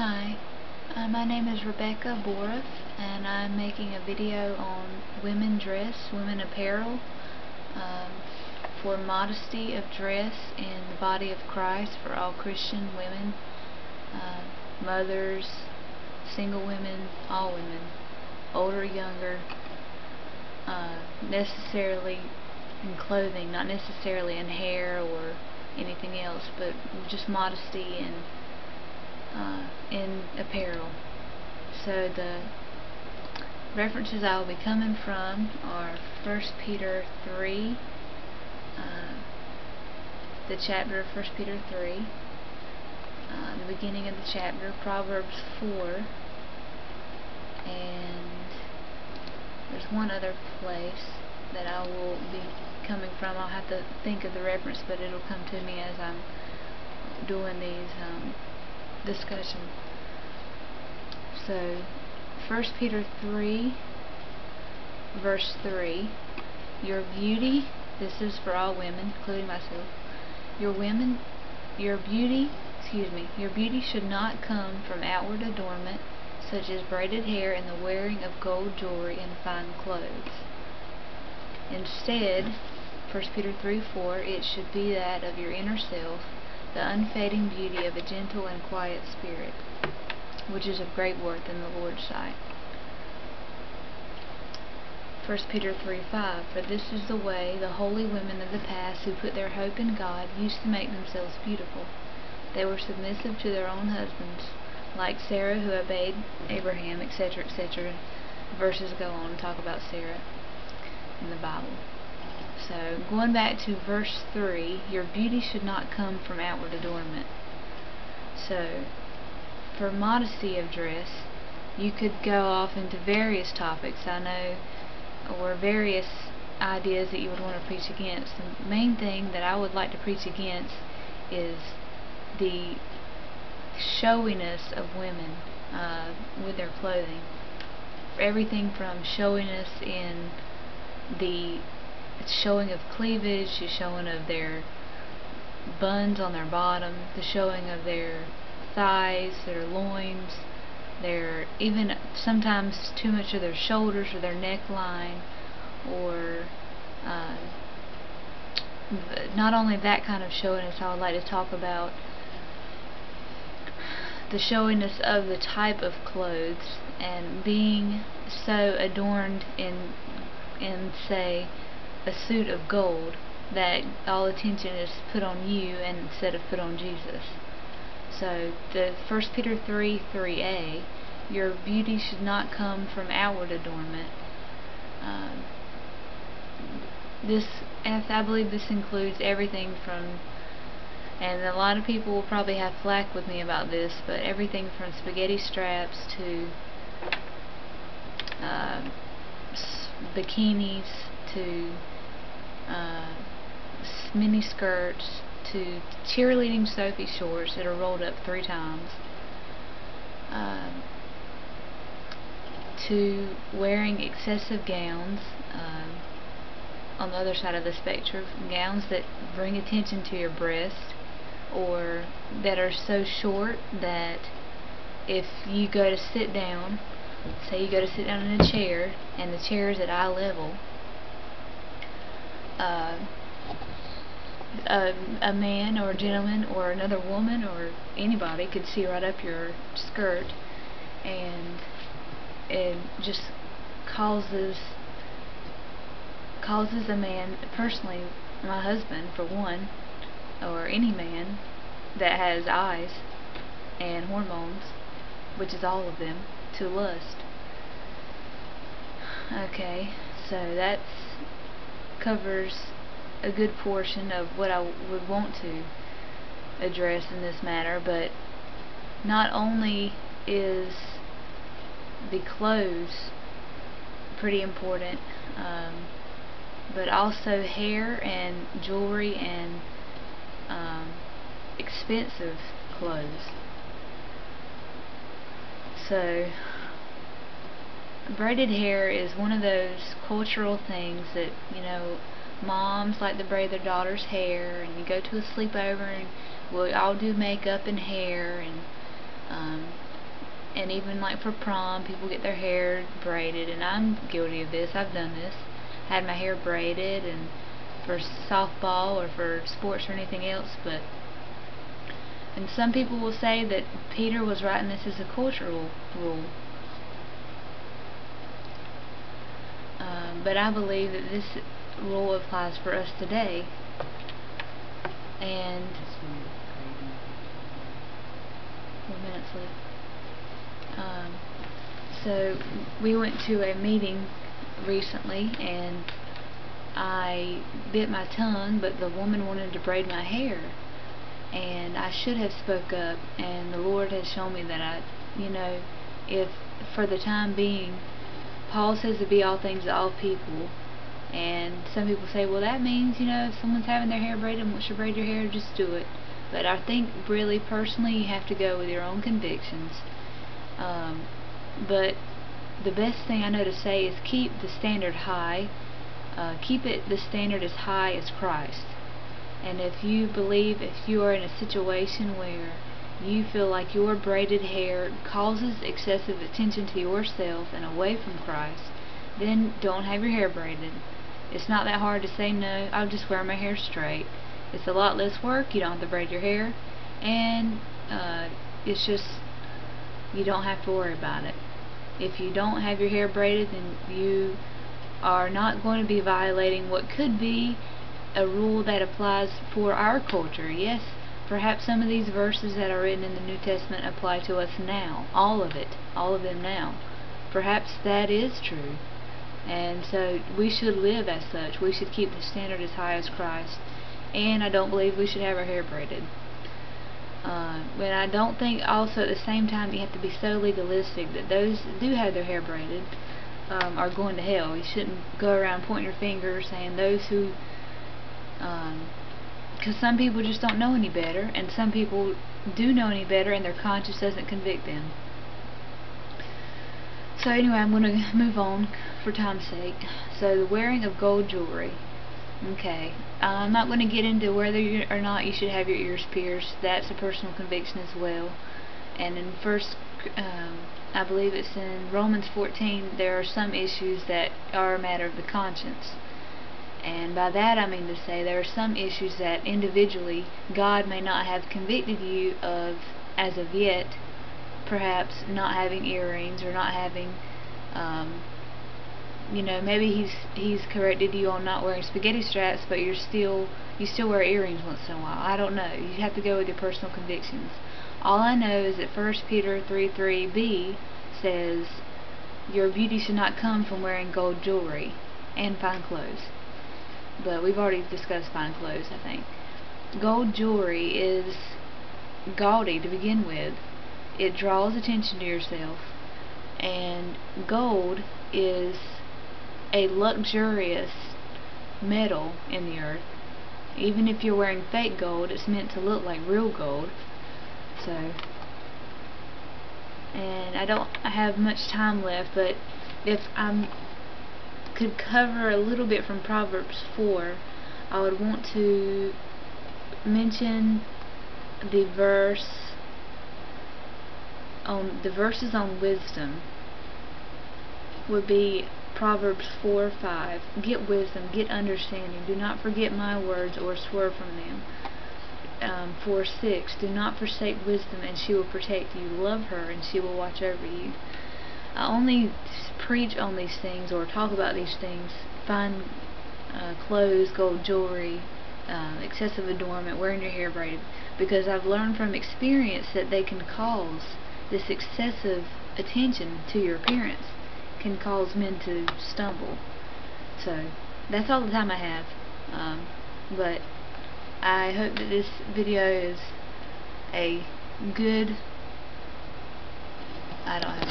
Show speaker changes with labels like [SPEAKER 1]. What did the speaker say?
[SPEAKER 1] Hi, my name is Rebekah Boruff, and I'm making a video on women dress, women apparel, um, for modesty of dress in the body of Christ for all Christian women, mothers, single women, all women, older, younger, necessarily in clothing, not necessarily in hair or anything else, but just modesty in apparel. So the references I will be coming from are 1 Peter 3, the chapter of 1 Peter 3, the beginning of the chapter, Proverbs 4, and there's one other place that I will be coming from. I'll have to think of the reference, but it'll come to me as I'm doing these discussion. So 1 Peter 3 verse 3, your beauty, this is for all women, including myself, your beauty should not come from outward adornment, such as braided hair and the wearing of gold jewelry and fine clothes. Instead, 1 Peter 3:4, it should be that of your inner self, the unfading beauty of a gentle and quiet spirit, which is of great worth in the Lord's sight. 1 Peter 3:5, for this is the way the holy women of the past who put their hope in God used to make themselves beautiful. They were submissive to their own husbands, like Sarah who obeyed Abraham, etc., etc. Verses go on to talk about Sarah in the Bible. So, going back to verse 3, your beauty should not come from outward adornment. So, for modesty of dress, you could go off into various topics, I know, or various ideas that you would want to preach against. The main thing that I would like to preach against is the showiness of women with their clothing. Everything from showiness in the showing of cleavage, the showing of their buns on their bottom, the showing of their thighs, their loins, their even sometimes too much of their shoulders or their neckline, or not only that kind of showiness. I would like to talk about the showiness of the type of clothes and being so adorned in say a suit of gold that all attention is put on you and instead of put on Jesus. So the 1 Peter 3:3a, your beauty should not come from outward adornment. I believe this includes everything from, and a lot of people will probably have flack with me about this, but everything from spaghetti straps to bikinis to mini skirts to cheerleading Sophie shorts that are rolled up 3 times, to wearing excessive gowns, on the other side of the spectrum, gowns that bring attention to your breast, or that are so short that if you go to sit down, say you go to sit down in a chair and the chair is at eye level, a man or a gentleman or another woman or anybody could see right up your skirt, and it just causes a man, personally my husband for one, or any man that has eyes and hormones, which is all of them, to lust. Okay, so that covers a good portion of what I would want to address in this matter. But not only is the clothes pretty important, but also hair and jewelry and expensive clothes. So braided hair is one of those cultural things that, you know, moms like to braid their daughter's hair, and you go to a sleepover and we'll all do makeup and hair, and And even like for prom, people get their hair braided, and I'm guilty of this. I've done this. Had my hair braided, and for softball or for sports or anything else. And some people will say that Peter was writing this as a cultural rule. But I believe that this rule applies for us today. And 4 minutes left. So we went to a meeting recently, and I bit my tongue, but the woman wanted to braid my hair, and I should have spoke up. And the Lord has shown me that if for the time being, Paul says to be all things to all people, and some people say, well, that means, if someone's having their hair braided and wants to braid your hair, just do it. But I think really personally you have to go with your own convictions. But the best thing I know to say is keep the standard high. Keep the standard as high as Christ. And if you are in a situation where you feel like your braided hair causes excessive attention to yourself and away from Christ, then don't have your hair braided. It's not that hard to say, no, I'll just wear my hair straight. It's a lot less work. You don't have to braid your hair, and it's just, you don't have to worry about it. If you don't have your hair braided, then you are not going to be violating what could be a rule that applies for our culture. Yes, perhaps some of these verses that are written in the New Testament apply to us now. All of them now. Perhaps that is true. And so we should live as such. We should keep the standard as high as Christ. And I don't believe we should have our hair braided. But I don't think also at the same time you have to be so legalistic that those that do have their hair braided are going to hell. You shouldn't go around pointing your finger saying those who, because some people just don't know any better, and some people do know any better and their conscience doesn't convict them. So anyway, I'm going to move on for time's sake. So the wearing of gold jewelry. Okay, I'm not going to get into whether or not you should have your ears pierced. That's a personal conviction as well. And in I believe it's in Romans 14, there are some issues that are a matter of the conscience. And by that I mean to say there are some issues that individually God may not have convicted you of as of yet. Perhaps not having earrings, or not having, maybe he's corrected you on not wearing spaghetti straps, but you still wear earrings once in a while. I don't know. You have to go with your personal convictions. All I know is that 1 Peter 3:3b says your beauty should not come from wearing gold jewelry and fine clothes. But we've already discussed fine clothes, I think. Gold jewelry is gaudy to begin with. It draws attention to yourself, and gold is a luxurious metal in the earth. Even if you're wearing fake gold, it's meant to look like real gold. So, and I have much time left, but if I could cover a little bit from Proverbs 4, I would want to mention the verses on wisdom. Would be Proverbs 4:5. Get wisdom, get understanding. Do not forget my words or swerve from them. 4:6. Do not forsake wisdom, and she will protect you. Love her, and she will watch over you. I only preach on these things or talk about these things, fine clothes, gold jewelry, excessive adornment, wearing your hair braided, because I've learned from experience that they can cause this excessive attention to your appearance can cause men to stumble. So that's all the time I have, but I hope that this video is a good, I don't have